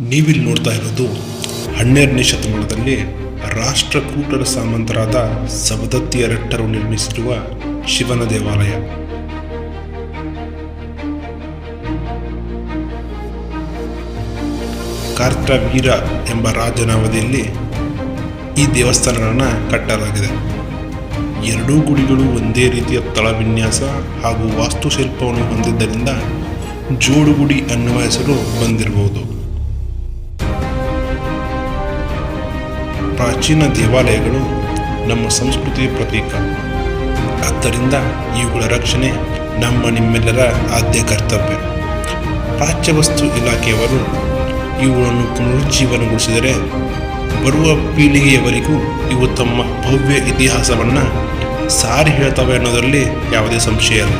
ನೀವಿಲ್ಲಿ ನೋಡ್ತಾ ಇರೋದು 12ನೇ ಶತಮಾನದಲ್ಲಿ ರಾಷ್ಟ್ರಕೂಟರ ಸಾಮಂತರಾದ ಸವದತ್ತಿ ಎರಟ್ಟರು ನಿರ್ಮಿಸಿರುವ ಶಿವನ ದೇವಾಲಯ. ಕಾರ್ತವೀರ ಎಂಬ ರಾಜನ ಅವಧಿಯಲ್ಲಿ ಈ ದೇವಸ್ಥಾನಗಳನ್ನು ಕಟ್ಟಲಾಗಿದೆ. ಎರಡೂ ಗುಡಿಗಳು ಒಂದೇ ರೀತಿಯ ತಳವಿನ್ಯಾಸ ಹಾಗೂ ವಾಸ್ತುಶಿಲ್ಪವನ್ನು ಹೊಂದಿದ್ದರಿಂದ ಜೋಡುಗುಡಿ ಅನ್ನುವ ಹೆಸರು ಬಂದಿರಬಹುದು. ಪ್ರಾಚೀನ ದೇವಾಲಯಗಳು ನಮ್ಮ ಸಂಸ್ಕೃತಿಯ ಪ್ರತೀಕ. ಆದ್ದರಿಂದ ಇವುಗಳ ರಕ್ಷಣೆ ನಿಮ್ಮೆಲ್ಲರ ಆದ್ಯ ಕರ್ತವ್ಯ. ಪ್ರಾಚ್ಯವಸ್ತು ಇಲಾಖೆಯವರು ಇವುಗಳನ್ನು ಪುನರುಜ್ಜೀವನಗೊಳಿಸಿದರೆ ಬರುವ ಪೀಳಿಗೆಯವರಿಗೂ ಇವು ತಮ್ಮ ಭವ್ಯ ಇತಿಹಾಸವನ್ನು ಸಾರಿ ಹೇಳ್ತವೆ ಅನ್ನೋದರಲ್ಲಿ ಯಾವುದೇ ಸಂಶಯ ಇಲ್ಲ.